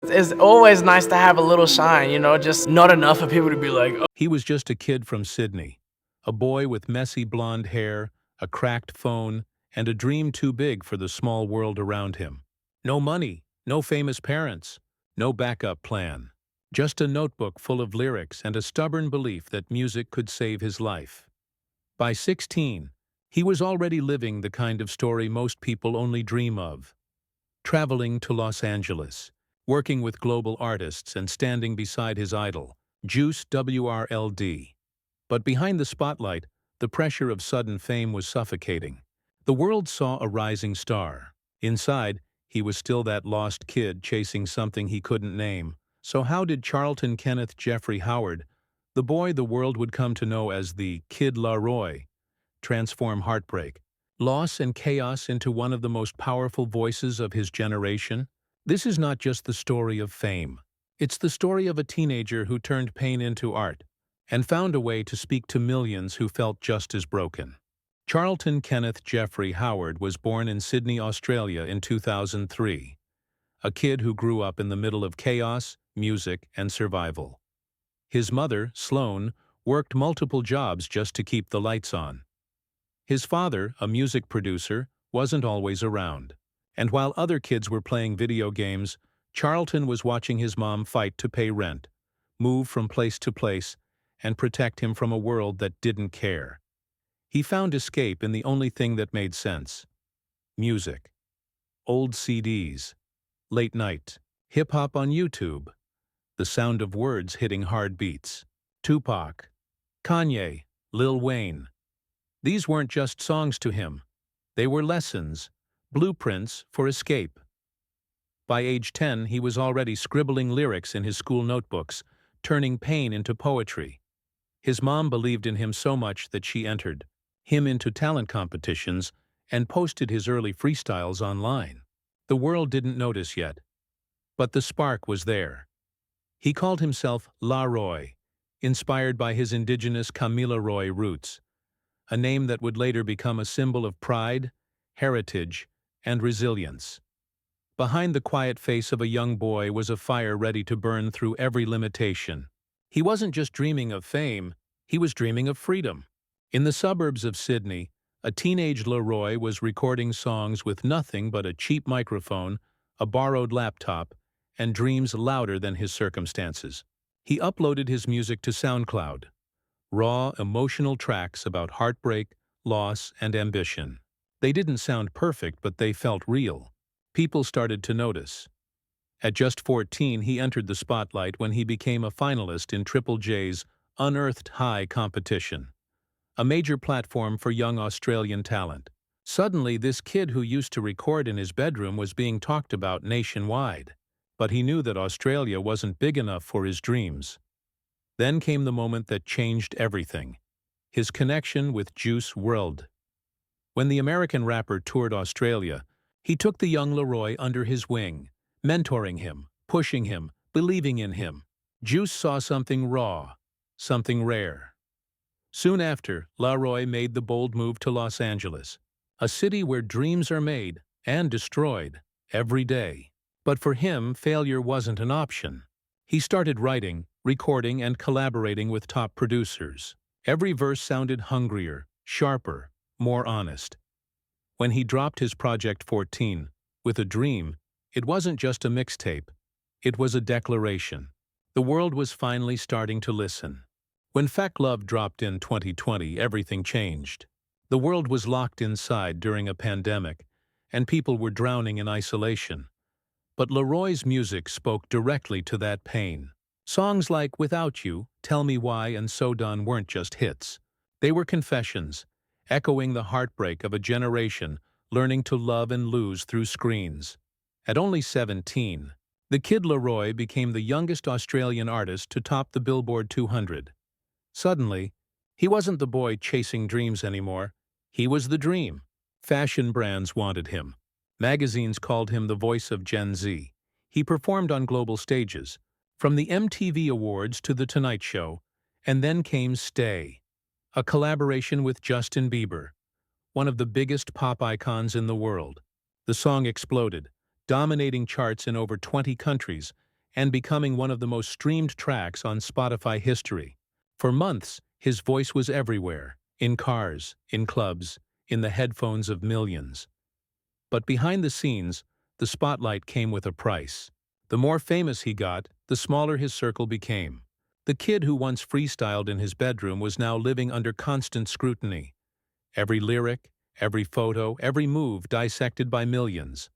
It's always nice to have a little shine, you know, just not enough for people to be like, oh. He was just a kid from Sydney, a boy with messy blonde hair, a cracked phone, and a dream too big for the small world around him. No money, no famous parents, no backup plan. Just a notebook full of lyrics and a stubborn belief that music could save his life. By 16, he was already living the kind of story most people only dream of. Traveling to Los Angeles, working with global artists and standing beside his idol, Juice WRLD. But behind the spotlight, the pressure of sudden fame was suffocating. The world saw a rising star. Inside, he was still that lost kid chasing something he couldn't name. So how did Charlton Kenneth Jeffrey Howard, the boy the world would come to know as the Kid LAROI, transform heartbreak, loss and chaos into one of the most powerful voices of his generation? This is not just the story of fame. It's the story of a teenager who turned pain into art and found a way to speak to millions who felt just as broken. Charlton Kenneth Jeffrey Howard was born in Sydney, Australia in 2003, a kid who grew up in the middle of chaos, music, and survival. His mother, Sloane, worked multiple jobs just to keep the lights on. His father, a music producer, wasn't always around. And while other kids were playing video games, Charlton was watching his mom fight to pay rent, move from place to place, and protect him from a world that didn't care. He found escape in the only thing that made sense: music. Old CDs, late night, hip-hop on YouTube, the sound of words hitting hard beats. Tupac, Kanye, Lil Wayne. These weren't just songs to him. They were lessons, blueprints for escape. By age 10, he was already scribbling lyrics in his school notebooks, turning pain into poetry. His mom believed in him so much that she entered him into talent competitions and posted his early freestyles online. The world didn't notice yet, but the spark was there. He called himself LAROI, inspired by his indigenous Kamilaroi roots, a name that would later become a symbol of pride, heritage, and resilience. Behind the quiet face of a young boy was a fire ready to burn through every limitation. He wasn't just dreaming of fame, he was dreaming of freedom. In the suburbs of Sydney, a teenage LAROI was recording songs with nothing but a cheap microphone, a borrowed laptop, and dreams louder than his circumstances. He uploaded his music to SoundCloud, raw, emotional tracks about heartbreak, loss, and ambition. They didn't sound perfect, but they felt real. People started to notice. At just 14, he entered the spotlight when he became a finalist in Triple J's Unearthed High competition, a major platform for young Australian talent. Suddenly, this kid who used to record in his bedroom was being talked about nationwide. But he knew that Australia wasn't big enough for his dreams. Then came the moment that changed everything: his connection with Juice WRLD. When the American rapper toured Australia, he took the young LAROI under his wing, mentoring him, pushing him, believing in him. Juice saw something raw, something rare. Soon after, LAROI made the bold move to Los Angeles, a city where dreams are made and destroyed every day. But for him, failure wasn't an option. He started writing, recording, and collaborating with top producers. Every verse sounded hungrier, sharper, more honest. When he dropped his Project 14, with a dream, it wasn't just a mixtape. It was a declaration. The world was finally starting to listen. When Fake Love dropped in 2020, everything changed. The world was locked inside during a pandemic, and people were drowning in isolation. But LAROI's music spoke directly to that pain. Songs like Without You, Tell Me Why, and So Done weren't just hits. They were confessions, echoing the heartbreak of a generation learning to love and lose through screens. At only 17, the Kid LAROI became the youngest Australian artist to top the Billboard 200. Suddenly, he wasn't the boy chasing dreams anymore. He was the dream. Fashion brands wanted him. Magazines called him the voice of Gen Z. He performed on global stages, from the MTV Awards to The Tonight Show, and then came Stay, a collaboration with Justin Bieber, one of the biggest pop icons in the world. The song exploded, dominating charts in over 20 countries and becoming one of the most streamed tracks on Spotify history. For months, his voice was everywhere, in cars, in clubs, in the headphones of millions. But behind the scenes, the spotlight came with a price. The more famous he got, the smaller his circle became. The kid who once freestyled in his bedroom was now living under constant scrutiny. Every lyric, every photo, every move dissected by millions.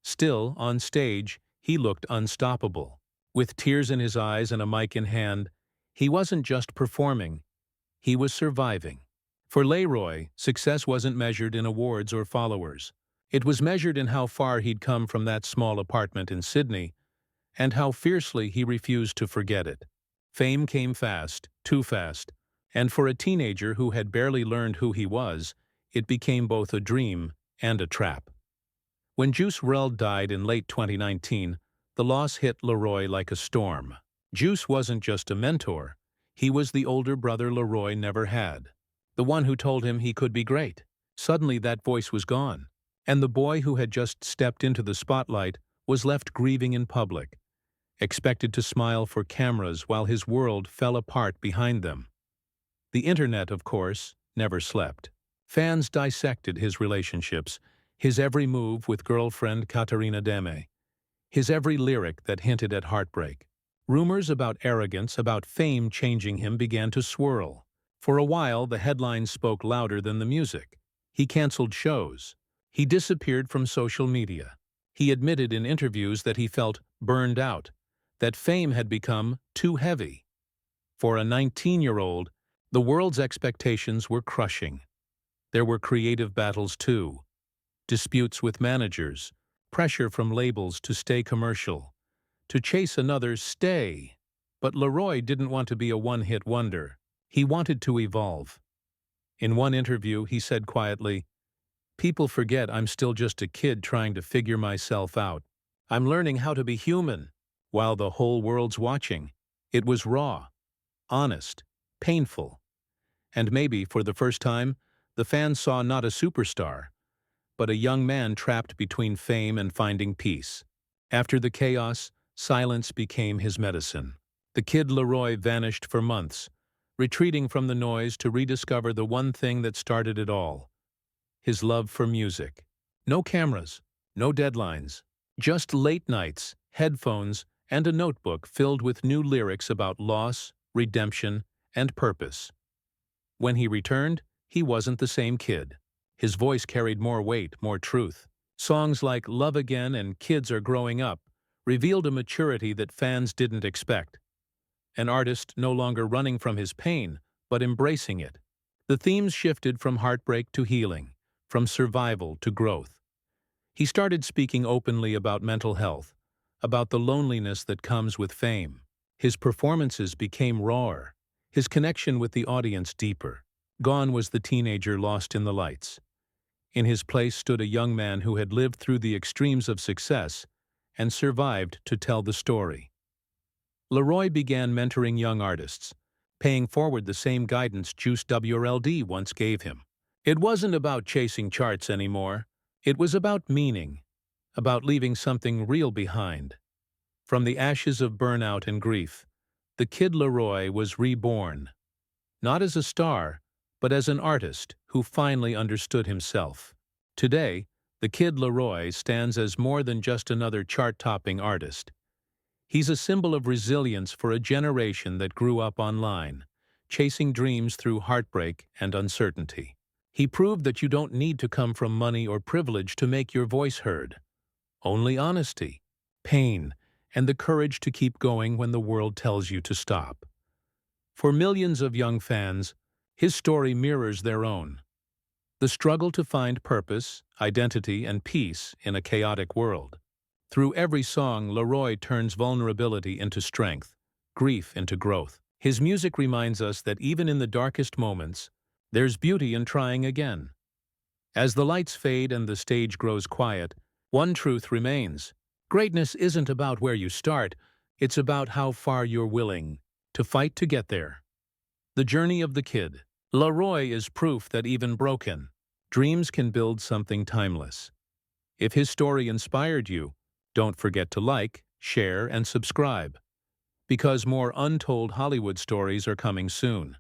Still, on stage, he looked unstoppable. With tears in his eyes and a mic in hand, he wasn't just performing, he was surviving. For LAROI, success wasn't measured in awards or followers. It was measured in how far he'd come from that small apartment in Sydney, and how fiercely he refused to forget it. Fame came fast, too fast, and for a teenager who had barely learned who he was, it became both a dream and a trap. When Juice WRLD died in late 2019, the loss hit LAROI like a storm. Juice wasn't just a mentor, he was the older brother LAROI never had. The one who told him he could be great. Suddenly that voice was gone, and the boy who had just stepped into the spotlight was left grieving in public, expected to smile for cameras while his world fell apart behind them. The internet, of course, never slept. Fans dissected his relationships, his every move with girlfriend Katarina Deme, his every lyric that hinted at heartbreak. Rumors about arrogance, about fame changing him began to swirl. For a while, the headlines spoke louder than the music. He canceled shows. He disappeared from social media. He admitted in interviews that he felt burned out, that fame had become too heavy. For a 19-year-old, the world's expectations were crushing. There were creative battles too. Disputes with managers, pressure from labels to stay commercial, to chase another stay. But LAROI didn't want to be a one-hit wonder. He wanted to evolve. In one interview, he said quietly, "People forget I'm still just a kid trying to figure myself out. I'm learning how to be human." While the whole world's watching, it was raw, honest, painful. And maybe, for the first time, the fans saw not a superstar, but a young man trapped between fame and finding peace. After the chaos, silence became his medicine. The Kid LAROI vanished for months, retreating from the noise to rediscover the one thing that started it all: his love for music. No cameras, no deadlines, just late nights, headphones, and a notebook filled with new lyrics about loss, redemption, and purpose. When he returned, he wasn't the same kid. His voice carried more weight, more truth. Songs like Love Again and Kids Are Growing Up revealed a maturity that fans didn't expect. An artist no longer running from his pain, but embracing it. The themes shifted from heartbreak to healing, from survival to growth. He started speaking openly about mental health, about the loneliness that comes with fame. His performances became rawer, his connection with the audience deeper. Gone was the teenager lost in the lights. In his place stood a young man who had lived through the extremes of success and survived to tell the story. LAROI began mentoring young artists, paying forward the same guidance Juice WRLD once gave him. It wasn't about chasing charts anymore. It was about meaning, about leaving something real behind. From the ashes of burnout and grief, the Kid LAROI was reborn, not as a star, but as an artist who finally understood himself. Today, the Kid LAROI stands as more than just another chart-topping artist. He's a symbol of resilience for a generation that grew up online, chasing dreams through heartbreak and uncertainty. He proved that you don't need to come from money or privilege to make your voice heard. Only honesty, pain, and the courage to keep going when the world tells you to stop. For millions of young fans, his story mirrors their own. The struggle to find purpose, identity, and peace in a chaotic world. Through every song, LAROI turns vulnerability into strength, grief into growth. His music reminds us that even in the darkest moments, there's beauty in trying again. As the lights fade and the stage grows quiet, one truth remains. Greatness isn't about where you start, it's about how far you're willing to fight to get there. The journey of the Kid LAROI is proof that even broken, dreams can build something timeless. If his story inspired you, don't forget to like, share, and subscribe, because more untold Hollywood stories are coming soon.